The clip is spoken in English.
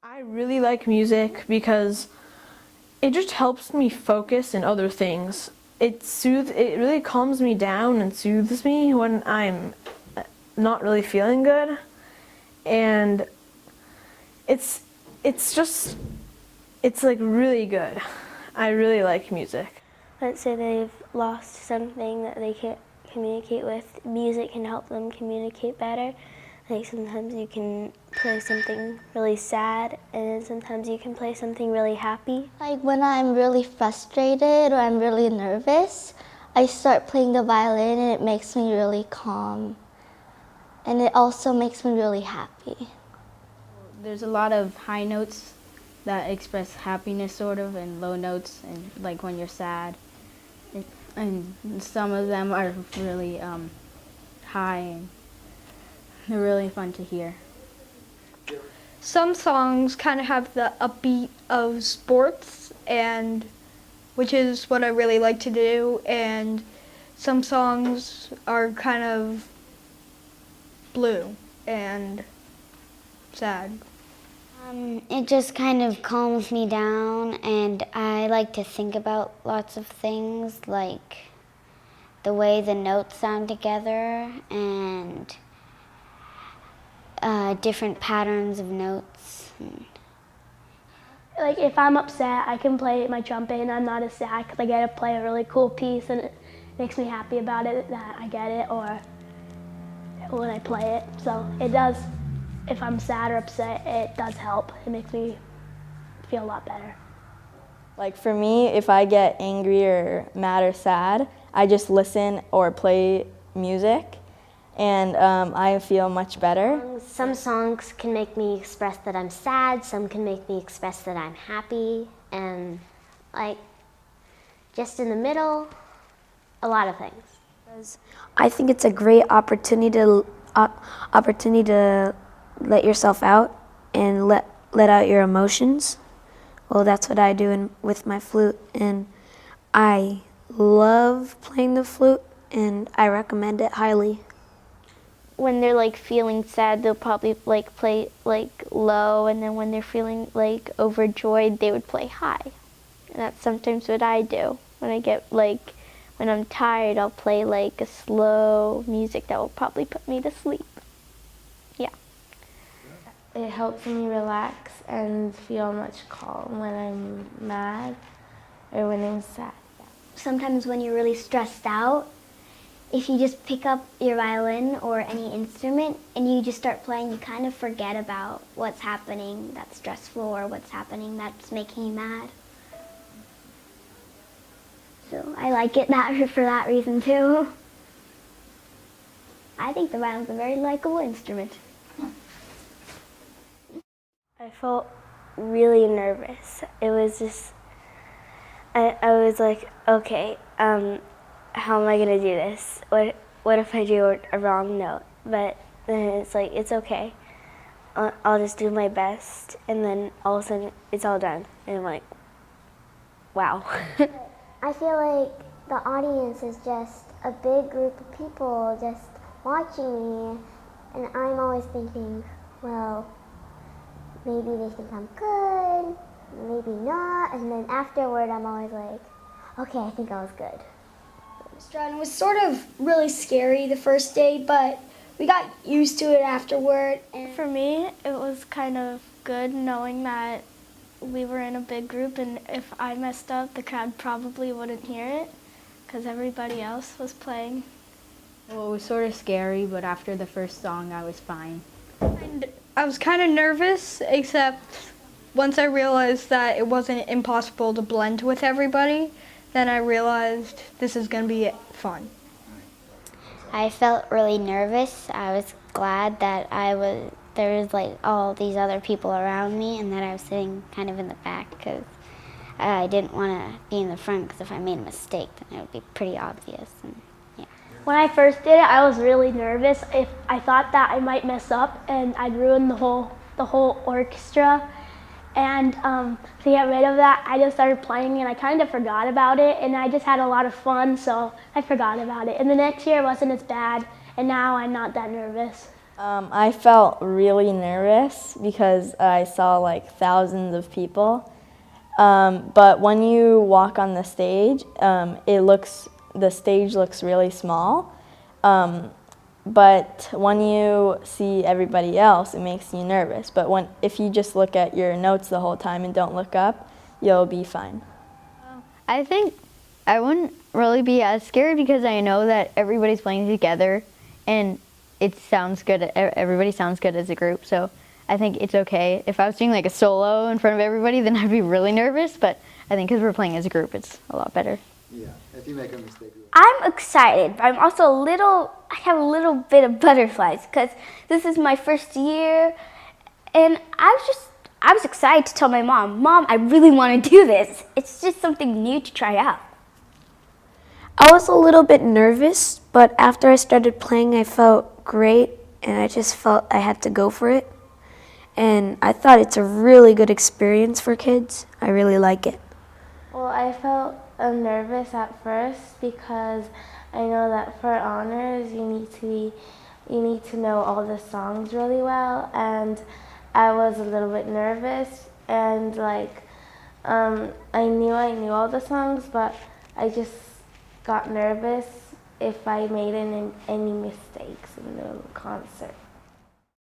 I really like music because it just helps me focus in other things. It really calms me down and soothes me when I'm not really feeling good. And it's it's just it's like really good. I really like music. Let's say they've lost something that they can't communicate with. Music can help them communicate better. Like sometimes you can play something really sad and sometimes you can play something really happy. Like when I'm really frustrated or I'm really nervous, I start playing the violin and it makes me really calm. And it also makes me really happy. There's a lot of high notes that express happiness sort of and low notes and like when you're sad. And some of them are really high and they're really fun to hear. Some songs kind of have the upbeat of sports, and which is what I really like to do, and some songs are kind of blue and sad. It just kind of calms me down, and I like to think about lots of things, like the way the notes sound together and different patterns of notes. Like if I'm upset, I can play my trumpet and I'm not as sad because I get to play a really cool piece and it makes me happy about it that I get it or when I play it. So it does, if I'm sad or upset, it does help. It makes me feel a lot better. Like for me, if I get angry or mad or sad, I just listen or play music and I feel much better. Some songs can make me express that I'm sad, some can make me express that I'm happy, and like just in the middle, a lot of things. I think it's a great opportunity to let yourself out and let out your emotions. Well, that's what I do with my flute, and I love playing the flute, and I recommend it highly. When they're like feeling sad, they'll probably like play like low, and then when they're feeling like overjoyed, they would play high. And that's sometimes what I do. When I get like, when I'm tired, I'll play like a slow music that will probably put me to sleep. Yeah. It helps me relax and feel much calm when I'm mad or when I'm sad. Sometimes when you're really stressed out, if you just pick up your violin or any instrument and you just start playing, you kind of forget about what's happening that's stressful or what's happening that's making you mad. So I like it for that reason too. I think the violin's a very likable instrument. I felt really nervous. It was just, I was like, okay, how am I gonna do this? What if I do a wrong note? But then it's like, it's okay. I'll just do my best, and then all of a sudden it's all done. And I'm like, wow. I feel like the audience is just a big group of people just watching me, and I'm always thinking, well, maybe they think I'm good, maybe not, and then afterward I'm always like, okay, I think I was good. It was sort of really scary the first day, but we got used to it afterward. And For me, it was kind of good knowing that we were in a big group, and if I messed up, the crowd probably wouldn't hear it because everybody else was playing. Well, it was sort of scary, but after the first song, I was fine. And I was kind of nervous, except once I realized that it wasn't impossible to blend with everybody, then I realized this is going to be fun. I felt really nervous. I was glad that there was like all these other people around me and that I was sitting kind of in the back because I didn't want to be in the front because if I made a mistake, then it would be pretty obvious. And, yeah. When I first did it, I was really nervous. If I thought that I might mess up and I'd ruin the whole orchestra. And to get rid of that, I just started playing and I kind of forgot about it, and I just had a lot of fun, so I forgot about it. And the next year it wasn't as bad, and now I'm not that nervous. I felt really nervous because I saw like thousands of people. But when you walk on the stage, the stage looks really small. But when you see everybody else, it makes you nervous. But if you just look at your notes the whole time and don't look up, you'll be fine. I think I wouldn't really be as scared because I know that everybody's playing together and it sounds good. Everybody sounds good as a group, so I think it's okay. If I was doing like a solo in front of everybody, then I'd be really nervous, but I think because we're playing as a group, it's a lot better. Yeah, if you make a mistake. I'm excited, but I'm also I have a little bit of butterflies because this is my first year, and I was excited to tell my Mom, I really want to do this. It's just something new to try out. I was a little bit nervous, but after I started playing, I felt great, and I just felt I had to go for it. And I thought it's a really good experience for kids. I really like it. Well, I felt nervous at first because I know that for honors you need to know all the songs really well, and I was a little bit nervous, and I knew all the songs, but I just got nervous if I made any mistakes in the concert.